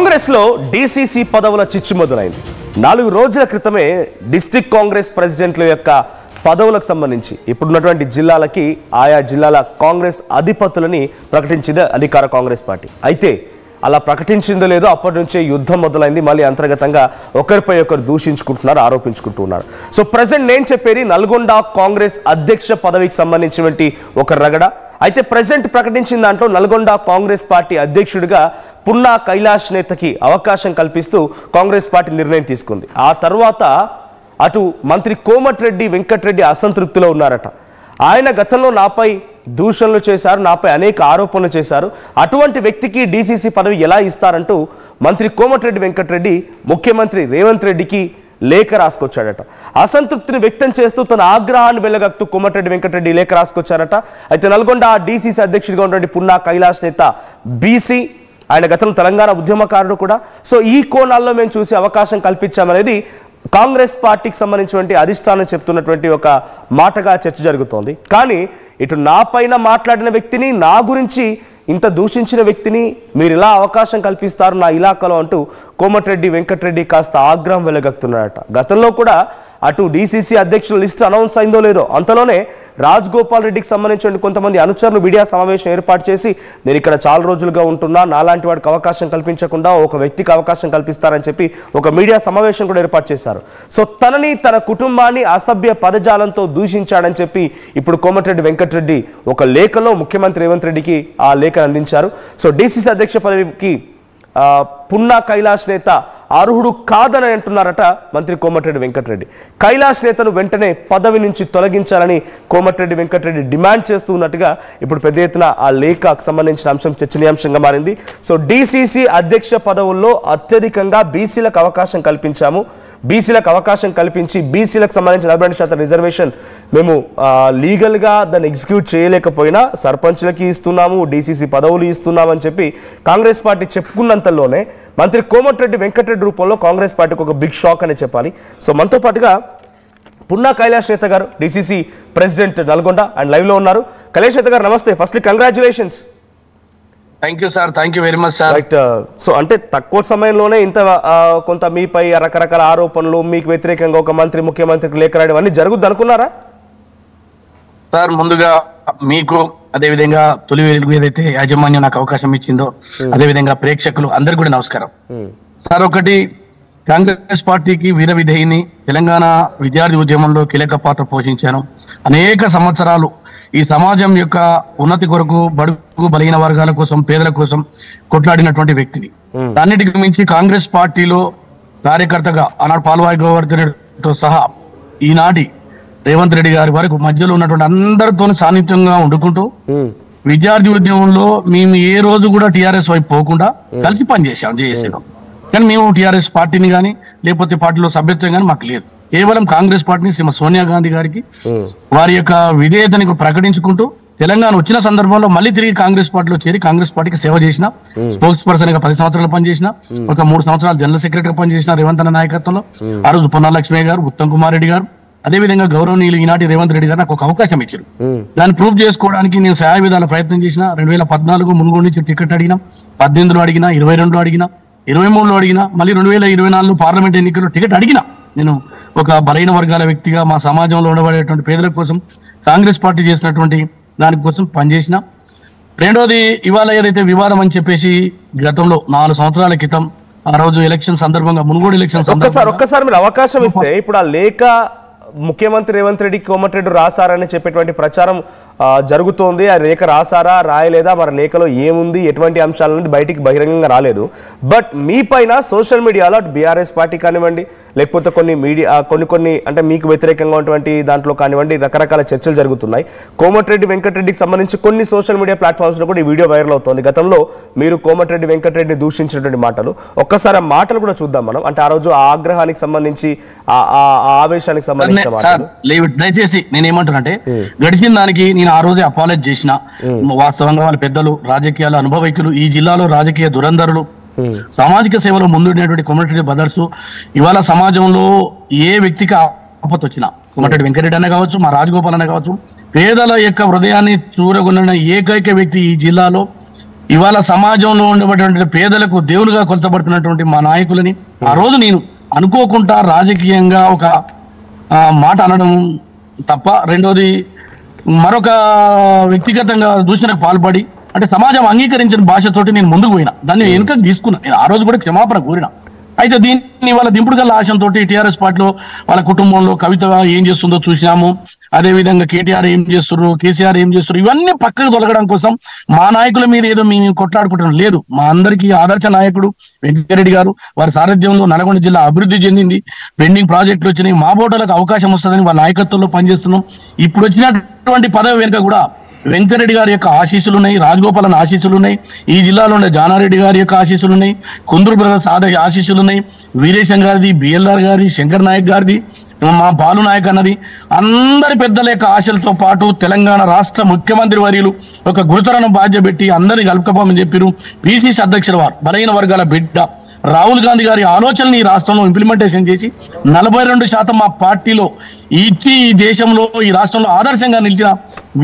కాంగ్రెస్ లో డీసీసీ పదవుల చిచ్చు మొదలైంది. 4 రోజుల క్రితమే డిస్ట్రిక్ట్ కాంగ్రెస్ ప్రెసిడెంట్ల యొక్క పదవులకు సంబంధించి ఇప్పుడున్నటువంటి జిల్లాలకి ఆయా జిల్లాల కాంగ్రెస్ అధిపతులని ప్రకటించింది అధికార కాంగ్రెస్ పార్టీ. అయితే అలా ప్రకటించిందో లేదో అప్పటి నుంచే యుద్ధం మొదలైంది. మళ్ళీ అంతర్గతంగా ఒకరిపై ఒకరు దూషించుకుంటున్నారు, ఆరోపించుకుంటున్నారు. సో ప్రెసెంట్ నేను చెప్పేది నల్గొండ కాంగ్రెస్ అధ్యక్ష పదవికి సంబంధించినటువంటి ఒక రగడ. అయితే ప్రెసెంట్ ప్రకటించిన దాంట్లో నల్గొండ కాంగ్రెస్ పార్టీ అధ్యక్షుడిగా పున్నా కైలాష్ నేతకి అవకాశం కల్పిస్తూ కాంగ్రెస్ పార్టీ నిర్ణయం తీసుకుంది. ఆ తర్వాత అటు మంత్రి కోమటిరెడ్డి వెంకటరెడ్డి అసంతృప్తిలో ఉన్నారట. ఆయన గతంలో నాపై దూషణలు చేశారు, నాపై అనేక ఆరోపణలు చేశారు. అటువంటి వ్యక్తికి డీసీసీ పదవి ఎలా ఇస్తారంటూ మంత్రి కోమటిరెడ్డి వెంకటరెడ్డి ముఖ్యమంత్రి రేవంత్ రెడ్డికి లేఖ రాసుకొచ్చాడట. అసంతృప్తిని వ్యక్తం చేస్తూ తన ఆగ్రహాన్ని వెళ్లగక్తూ కోమటిరెడ్డి వెంకటరెడ్డి లేఖ రాసుకొచ్చారట. అయితే నల్గొండ డీసీసీ అధ్యక్షుడిగా ఉన్నటువంటి పున్నా కైలాష్ నేత బీసీ, ఆయన గతంలో తెలంగాణ ఉద్యమకారుడు కూడా. సో ఈ కోణాల్లో మేము చూసి అవకాశం కల్పించామనేది కాంగ్రెస్ పార్టీకి సంబంధించినటువంటి అధిష్టానం చెప్తున్నటువంటి ఒక మాటగా చర్చ జరుగుతోంది. కానీ ఇటు నా పైన మాట్లాడిన వ్యక్తిని, నా గురించి ఇంత దూషించిన వ్యక్తిని మీరు ఇలా అవకాశం కల్పిస్తారు నా ఇలాకాలో అంటూ కోమటిరెడ్డి వెంకటరెడ్డి కాస్త ఆగ్రహం వెలగక్కుతున్నారట. గతంలో కూడా అటు డీసీసీ అధ్యక్షుల లిస్టు అనౌన్స్ అయిందో లేదో అంతలోనే రాజగోపాల్ రెడ్డికి సంబంధించిన కొంతమంది అనుచరులు మీడియా సమావేశం ఏర్పాటు చేసి నేను ఇక్కడ చాలా రోజులుగా ఉంటున్నా, నాలాంటి వాడికి అవకాశం కల్పించకుండా ఒక వ్యక్తికి అవకాశం కల్పిస్తారని చెప్పి ఒక మీడియా సమావేశం కూడా ఏర్పాటు చేశారు. సో తనని తన కుటుంబాన్ని అసభ్య పదజాలంతో దూషించాడని చెప్పి ఇప్పుడు కోమటిరెడ్డి వెంకటరెడ్డి ఒక లేఖలో ముఖ్యమంత్రి రేవంత్ రెడ్డికి ఆ లేఖను అందించారు. సో డీసీసీ అధ్యక్ష పదవికి పున్నా కైలాష్ నేత అర్హుడు కాదని అంటున్నారట మంత్రి కోమటిరెడ్డి వెంకటరెడ్డి. కైలాష్ నేతను వెంటనే పదవి నుంచి తొలగించాలని కోమటిరెడ్డి వెంకటరెడ్డి డిమాండ్ చేస్తూ ఉన్నట్టుగా ఇప్పుడు పెద్ద ఎత్తున ఆ లేఖకు సంబంధించిన అంశం చర్చనీయాంశంగా మారింది. సో డీసీసీ అధ్యక్ష పదవుల్లో అత్యధికంగా బీసీలకు అవకాశం కల్పించాము, బీసీలకు అవకాశం కల్పించి బీసీలకు సంబంధించిన 42% రిజర్వేషన్ మేము లీగల్గా దాన్ని ఎగ్జిక్యూట్ చేయలేకపోయినా సర్పంచ్లకి ఇస్తున్నాము, డీసీసీ పదవులు ఇస్తున్నాము అని చెప్పి కాంగ్రెస్ పార్టీ చెప్పుకున్నంతలోనే మంత్రి కోమటిరెడ్డి వెంకటరెడ్డి రూపంలో కాంగ్రెస్ పార్టీకి ఒక బిగ్ షాక్ అని చెప్పాలి. సో మనతో పాటుగా పున్నా కైలాష్ నేత గారు, డీసీసీ ప్రెసిడెంట్ నల్గొండ అండ్ లైవ్లో ఉన్నారు. కైలాష్ నేత గారు నమస్తే. Firstly congratulations. Thank you sir, thank you very much sir. Right. So అంటే తక్కువ సమయంలోనే ఇంత కొంత మీపై రకరకాల ఆరోపణలు, మీకు వ్యతిరేకంగా ఒక మంత్రి ముఖ్యమంత్రికి లేఖ రాయడం అన్ని జరుగుద్ది అనుకున్నారా సార్? ముందుగా మీకు, అదేవిధంగా తొలి వెలుగు ఏదైతే యాజమాన్యం నాకు అవకాశం ఇచ్చిందో, అదేవిధంగా ప్రేక్షకులు అందరు కూడా నమస్కారం సార్. ఒకటి, కాంగ్రెస్ పార్టీకి వీర విధేయిని, తెలంగాణ విద్యార్థి ఉద్యమంలో కీలక పాత్ర పోషించాను. అనేక సంవత్సరాలు ఈ సమాజం యొక్క ఉన్నతి కొరకు, బడుగు బలహీన వర్గాల కోసం, పేదల కోసం కొట్లాడినటువంటి వ్యక్తిని. అన్నిటికి మించి కాంగ్రెస్ పార్టీలో కార్యకర్తగా ఆనాడు పాల్వాయి గోవర్ధన్తో సహా ఈనాటి రేవంత్ రెడ్డి గారి వరకు మధ్యలో ఉన్నటువంటి అందరితో సాన్నిధ్యంగా వండుకుంటూ విద్యార్థి ఉద్యమంలో మేము ఏ రోజు కూడా టీఆర్ఎస్ వైపు పోకుండా కలిసి పనిచేసాం, చేసేసాం. కానీ మేము టీఆర్ఎస్ పార్టీని కానీ లేకపోతే పార్టీలో సభ్యత్వం కానీ మాకు లేదు. కేవలం కాంగ్రెస్ పార్టీని శ్రీమతి సోనియా గాంధీ గారికి వారి యొక్క విధేయతని ప్రకటించుకుంటూ తెలంగాణ వచ్చిన సందర్భంలో మళ్ళీ తిరిగి కాంగ్రెస్ పార్టీలో చేరి కాంగ్రెస్ పార్టీకి సేవ చేసిన, స్పోక్స్ పర్సన్ గా 10 సంవత్సరాలు పనిచేసిన, ఒక 3 సంవత్సరాలు జనరల్ సెక్రటరీగా పనిచేసిన రేవంత్ అన్న నాయకత్వంలో. ఆ రోజు పొన్నాలక్ష్మి గారు, ఉత్తమ్ కుమార్ రెడ్డి గారు, అదేవిధంగా గౌరవనీయులు ఈనాటి రేవంత్ రెడ్డి గారు నాకు ఒక అవకాశం ఇచ్చారు. దాన్ని ప్రూవ్ చేసుకోవడానికి నేను సహాయ విధాల ప్రయత్నం చేసిన. 2014 మునుగోడు నుంచి టికెట్ అడిగినా, 18లో అడిగినా, 22లో అడిగినా, 23లో అడిగినా, మళ్ళీ 2024 పార్లమెంట్ ఎన్నికల్లో టికెట్ అడిగినా. నేను ఒక బలహీన వర్గాల వ్యక్తిగా మా సమాజంలో ఉండబడేటువంటి పేదల కోసం కాంగ్రెస్ పార్టీ చేసినటువంటి దానికోసం పనిచేసిన. రెండోది, ఇవాళ ఏదైతే వివాదం అని చెప్పేసి గతంలో 4 సంవత్సరాల క్రితం ఆ రోజు ఎలక్షన్ సందర్భంగా, మునుగోడు ఎలక్షన్ ఒక్కసారి మీరు అవకాశం ఇస్తే ఇప్పుడు ఆ లేఖ ముఖ్యమంత్రి రేవంత్ రెడ్డి కోమటిరెడ్డి రాశారని చెప్పేటువంటి ప్రచారం జరుగుతోంది. ఆ లేఖ రాసారా, రాయలేదా, మరి లేఖలో ఏముంది, ఎటువంటి అంశాల నుండి బయటికి బహిరంగంగా రాలేదు. బట్ మీ పైన సోషల్ మీడియాలో బీఆర్ఎస్ పార్టీ కానివ్వండి, లేకపోతే కొన్ని మీడియా కొన్ని అంటే మీకు వ్యతిరేకంగా ఉన్నటువంటి దాంట్లో కానివ్వండి రకరకాల చర్చలు జరుగుతున్నాయి. కోమటిరెడ్డి వెంకటరెడ్డికి సంబంధించి కొన్ని సోషల్ మీడియా ప్లాట్ఫామ్స్లో కూడా ఈ వీడియో వైరల్ అవుతోంది. గతంలో మీరు కోమటిరెడ్డి వెంకటరెడ్డిని దూషించినటువంటి మాటలు, ఒక్కసారి ఆ మాటలు కూడా చూద్దాం మనం. అంటే ఆ రోజు ఆ ఆగ్రహానికి సంబంధించి, ఆ ఆవేశానికి సంబంధించి దయచేసి నేనేమంటానంటే, గడిచిన దానికి నేను ఆ రోజే అపాలజీ చేసిన. వాస్తవంగా వాళ్ళ పెద్దలు, రాజకీయాల అనుభవైకులు, ఈ జిల్లాలో రాజకీయ దురంధరులు, సామాజిక సేవలో ముందుండేటువంటి కోమటిరెడ్డి బ్రదర్స్ ఇవాళ సమాజంలో ఏ వ్యక్తికి ఆపద వచ్చినా, కోమటిరెడ్డి వెంకటరెడ్డి అన్న కావచ్చు, మా రాజగోపాల్ అన్న కావచ్చు, పేదల యొక్క హృదయాన్ని చూరగొన్న ఏకైక వ్యక్తి ఈ జిల్లాలో ఇవాళ సమాజంలో ఉండేటువంటి పేదలకు దేవునిగా కొలచబడుతున్నటువంటి మా నాయకులని ఆ రోజు నేను అనుకోకుండా రాజకీయంగా ఒక మాట అనడం తప్ప, రెండోది మరొక వ్యక్తిగతంగా దూషణకు పాల్పడి, అంటే సమాజం అంగీకరించిన భాషతోటి నేను ముందుకు పోయినా, దాన్ని వెనుకకు తీసుకున్నా. నేను ఆ రోజు కూడా క్షమాపణ కోరినా. అయితే దీన్ని వాళ్ళ దింపుడు గల ఆశంతో టీఆర్ఎస్ పార్టీలో వాళ్ళ కుటుంబంలో కవిత ఏం చేస్తుందో చూసినాము, అదే విధంగా కేటీఆర్ ఏం చేస్తున్నారు, కేసీఆర్ ఏం చేస్తున్నారు, ఇవన్నీ పక్కకు తొలగడం కోసం మా నాయకుల మీద ఏదో మేము కొట్లాడుకుంటాం లేదు. మా అందరికీ ఆదర్శ నాయకుడు వెంకటరెడ్డి గారు, వారి సారథ్యంలో నల్గొండ జిల్లా అభివృద్ధి చెందింది, పెండింగ్ ప్రాజెక్టులు వచ్చినాయి, మా బోటలకు అవకాశం వస్తుందని వాళ్ళ నాయకత్వంలో పనిచేస్తున్నాం. ఇప్పుడు వచ్చినటువంటి పదవి వెనుక కూడా వెంకటరెడ్డి గారి యొక్క ఆశీస్సులు ఉన్నాయి, రాజగోపాలన్ ఆశీస్సులు ఉన్నాయి, ఈ జిల్లాలో ఉండే జానారెడ్డి గారి యొక్క ఆశీస్సులు ఉన్నాయి, కుందూరు బ్రదర్స్ ఆశీస్సులు ఉన్నాయి, వీరేశం గారిది, బిఎల్ఆర్ గారిది, శంకర్ నాయక్ గారిది, మా బాలు నాయక్ అన్నది, అందరి పెద్దల యొక్క ఆశలతో పాటు తెలంగాణ రాష్ట్ర ముఖ్యమంత్రి వర్యులు ఒక గురుతరను బాధ్యత పెట్టి అందరినీ కలుపుకపోమని చెప్పారు. పిసిసి అధ్యక్షుల వారు బలహీన వర్గాల బిడ్డ రాహుల్ గాంధీ గారి ఆలోచనని ఈ రాష్ట్రంలో ఇంప్లిమెంటేషన్ చేసి 42% మా పార్టీలో ఇచ్చి ఈ దేశంలో ఈ రాష్ట్రంలో ఆదర్శంగా నిలిచిన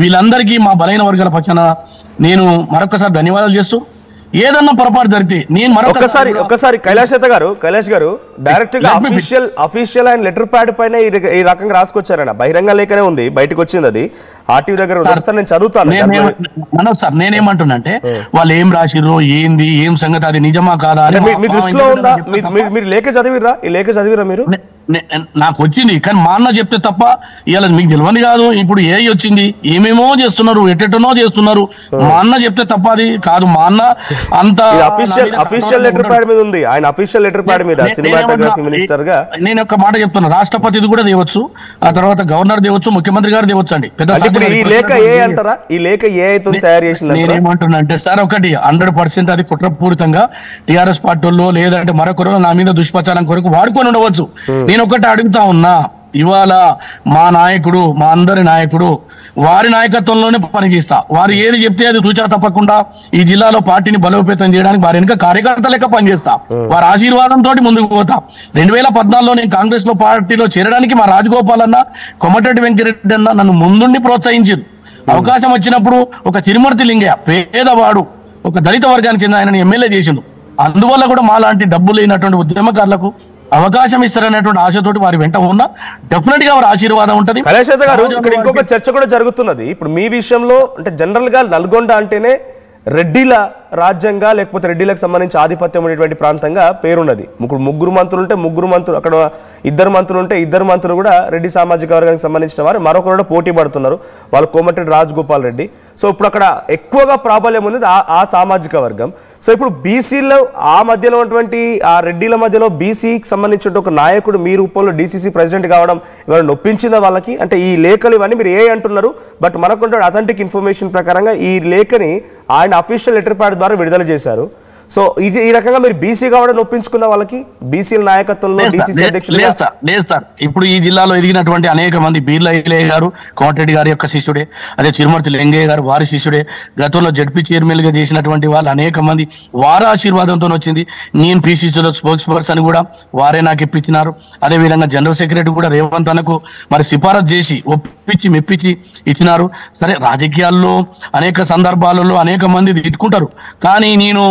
వీళ్ళందరికీ మా బలహీన వర్గాల పక్షాన నేను మరొకసారి ధన్యవాదాలు చేస్తూ, ఏదన్నా పొరపాటు జరిగితే నేను ఒక్కసారి కైలాష్ గారు డైరెక్ట్ గా అఫీషియల్ అండ్ లెటర్ ప్యాడ్ పైన ఈ రకంగా రాసుకొచ్చారన్న బహిరంగ లేఖనే ఉంది, బయటకు వచ్చింది. అది ఆర్టీవీ దగ్గర నేను చదువుతాను. మనోజ్ సార్, నేనేమంటున్నంటే వాళ్ళు ఏం రాసిర్రో ఏంది ఏం సంగతి, అది నిజమా కాదా అని మీ దృష్టిలో ఉందా? మీరు లేఖ చదివిరా? ఈ లేఖ చదివిరా మీరు? నాకు వచ్చింది, కానీ మా అన్న చెప్తే తప్ప ఇవాళ మీకు తెలియని కాదు. ఇప్పుడు ఏ వచ్చింది, ఏమేమో చేస్తున్నారు, ఎట్టెట్టనో చేస్తున్నారు. మా అన్న చెప్తే తప్ప అది కాదు. మా అన్న అంత అఫీషియల్ లెటర్ ప్యాడ్ మీద ఉంది, ఆయన అఫీషియల్ లెటర్ ప్యాడ్ మీద సినిమాటోగ్రఫీ మినిస్టర్ గా. నేను ఒక మాట చెప్తున్నా, రాష్ట్రపతిది కూడా తేవచ్చు, ఆ తర్వాత గవర్నర్ తేవచ్చు, ముఖ్యమంత్రి గారు తేవచ్చు అండి. పెద్ద ఈ లేఖ ఏ అంటారా? ఈ లేఖ ఏ తయారు చేసింది? నేనేమంటున్నా అంటే సార్, ఒకటి 100% అది కుట్రపూరితంగా టీఆర్ఎస్ పార్టీలో లేదంటే మరొకరు నా మీద దుష్ప్రచారం కొరకు వాడుకొని ఉండవచ్చు. నేను ఒకటి అడుగుతా ఉన్నా, ఇవాళ మా నాయకుడు, మా అందరి నాయకుడు, వారి నాయకత్వంలోనే పనిచేస్తా. వారు ఏది చెప్తే అది తూచా తప్పకుండా ఈ జిల్లాలో పార్టీని బలోపేతం చేయడానికి వారి వెనుక కార్యకర్త లెక్క పనిచేస్తా. వారి ఆశీర్వాదంతో ముందుకు పోతా. 2014లో నేను కాంగ్రెస్ లో పార్టీలో చేరడానికి మా రాజగోపాల్ అన్న, కొమటిరెడ్డి వెంకటరెడ్డి అన్న నన్ను ముందుండి ప్రోత్సహించారు. అవకాశం వచ్చినప్పుడు ఒక తిరుమూర్తి లింగయ్య పేదవాడు, ఒక దళిత వర్గానికి చెందిన ఆయనని ఎమ్మెల్యే చేసిండు. అందువల్ల కూడా మా లాంటి డబ్బు లేనటువంటి ఉద్యమకారులకు అవకాశం ఇస్తారనేటువంటి ఆశతోటి వారి వెంట ఉన్న డెఫినెట్ గా వారి ఆశీర్వాదం ఉంటది. ఇక్కడ ఇంకొక చర్చ కూడా జరుగుతున్నది. ఇప్పుడు మీ విషయంలో అంటే జనరల్ గా నల్గొండ అంటేనే రెడ్డిల రాజ్యంగా, లేకపోతే రెడ్డిలకు సంబంధించి ఆధిపత్యం ఉండేటువంటి ప్రాంతంగా పేరున్నది. ముగ్గురు మంత్రులు ఉంటే ముగ్గురు మంత్రులు, అక్కడ ఇద్దరు మంత్రులు ఉంటే ఇద్దరు మంత్రులు కూడా రెడ్డి సామాజిక వర్గానికి సంబంధించిన వారు, మరొకరు కూడా పోటీ పడుతున్నారు, వాళ్ళు కోమటిరెడ్డి రాజగోపాల్ రెడ్డి. సో ఇప్పుడు అక్కడ ఎక్కువగా ప్రాబల్యం ఉంది ఆ సామాజిక వర్గం. సో ఇప్పుడు బీసీలో ఆ మధ్యలో ఉన్నటువంటి ఆ రెడ్డిల మధ్యలో బీసీకి సంబంధించిన ఒక నాయకుడు మీ రూపంలో డీసీసీ ప్రెసిడెంట్ కావడం ఇవాళ నొప్పించిందా వాళ్ళకి? అంటే ఈ లేఖలు ఇవన్నీ మీరు ఏ అంటున్నారు, బట్ మనకు అథెంటిక్ ఇన్ఫర్మేషన్ ప్రకారంగా ఈ లేఖని ఆయన అఫీషియల్ లెటర్ ప్యాడ్ ద్వారా విడుదల చేశారు. సో ఈ రకంగా మీరు బీసీ కావడం ఒప్పించుకున్న వాళ్ళకి బీసీల నాయకత్వంలో లేదు సార్. ఇప్పుడు ఈ జిల్లాలో ఎదిగినటువంటి అనేక మంది, బీర్ల ఐలయ్య గారు కోమటిరెడ్డి గారి యొక్క శిష్యుడే, అదే చిరుమర్తి లింగయ్య గారు వారి శిష్యుడే, గతంలో జడ్పీ చైర్మన్ గా చేసినటువంటి వాళ్ళు అనేక మంది, వారి ఆశీర్వాదంతో వచ్చింది. నేను పిసిసిలో స్పోక్స్ పర్సన్ కూడా వారే నాకు ఇప్పించినారు. అదే విధంగా జనరల్ సెక్రటరీ కూడా రేవంత్ అన్నకు మరి సిఫారసు చేసి ఒప్పించి మెప్పించి ఇచ్చినారు. సరే, రాజకీయాల్లో అనేక సందర్భాలలో అనేక మంది దిద్దుకుంటారు, కానీ నేను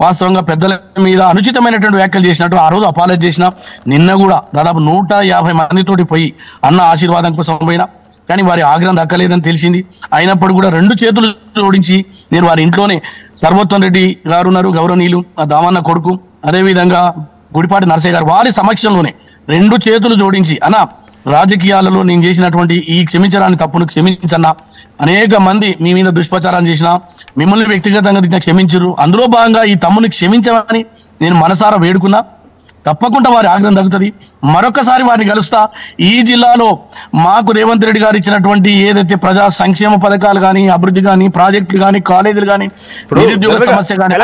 వాస్తవంగా పెద్దల మీద అనుచితమైనటువంటి వ్యాఖ్యలు చేసినట్టు ఆ రోజు అపాలజీ చేసిన. నిన్న కూడా దాదాపు 150 మందితోటి పోయి అన్న ఆశీర్వాదం కోసం పోయినా, కానీ వారి ఆగ్రహం దక్కలేదని తెలిసింది. అయినప్పుడు కూడా 2 చేతులు జోడించి నేను వారి ఇంట్లోనే సర్వోత్తమ్ రెడ్డి గారు ఉన్నారు, గౌరవనీయులు దామన్న కొడుకు, అదేవిధంగా గుడిపాటి నరసయ్య గారు, వారి సమక్షంలోనే 2 చేతులు జోడించి, అన్న రాజకీయాలలో నేను చేసినటువంటి ఈ క్షమించడాన్ని తప్పును క్షమించన్నా, అనేక మంది మీ మీద దుష్ప్రచారం చేసిన, మిమ్మల్ని వ్యక్తిగతంగా క్షమించరు, అందులో భాగంగా ఈ తమ్ముని క్షమించమని నేను మనసారా వేడుకున్నా. తప్పకుండా వారి ఆగ్రహం తగ్గుతుంది. మరొకసారి వారిని కలుస్తా. ఈ జిల్లాలో మాకు రేవంత్ రెడ్డి గారు ఇచ్చినటువంటి ఏదైతే ప్రజా సంక్షేమ పథకాలు కానీ, అభివృద్ధి కానీ, ప్రాజెక్టులు కానీ, కాలేజీలు కానీ, నిరుద్యోగ సమస్య కానీ,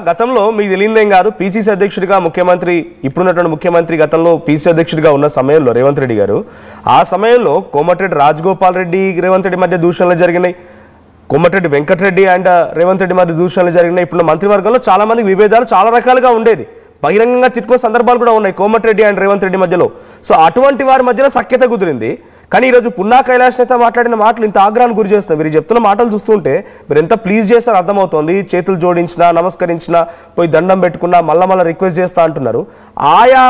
గతంలో మీకు తెలియదేం కాదు, పిసిసి అధ్యక్షుడిగా ముఖ్యమంత్రి, ఇప్పుడున్నటువంటి ముఖ్యమంత్రి గతంలో పిసిసి అధ్యక్షుడిగా ఉన్న సమయంలో రేవంత్ రెడ్డి గారు, ఆ సమయంలో కోమటిరెడ్డి రాజగోపాల్ రెడ్డి రేవంత్ రెడ్డి మధ్య దూషణలు జరిగినాయి, కోమటిరెడ్డి వెంకటరెడ్డి అండ్ రేవంత్ రెడ్డి మధ్య దూషణలు జరిగినాయి. ఇప్పుడు మంత్రివర్గంలో చాలా మంది విభేదాలు చాలా రకాలుగా ఉండేది, బహిరంగంగా తిట్టుకున్న సందర్భాలు కూడా ఉన్నాయి కోమటిరెడ్డి అండ్ రేవంత్ రెడ్డి మధ్యలో. సో అటువంటి వారి మధ్యలో సఖ్యత కుదిరింది. కానీ ఈరోజు పున్నా కైలాష్ నేత మాట్లాడిన మాటలు ఇంత ఆగ్రహాన్ని గురి చేస్తున్నారు. మీరు చెప్తున్న మాటలు చూస్తుంటే మీరు ఎంత ప్లీజ్ చేస్తారో అర్థమవుతోంది. చేతులు జోడించినా, నమస్కరించినా, పోయి దండం పెట్టుకున్నా, మళ్ళా రిక్వెస్ట్ చేస్తా అంటున్నారు. ఆయా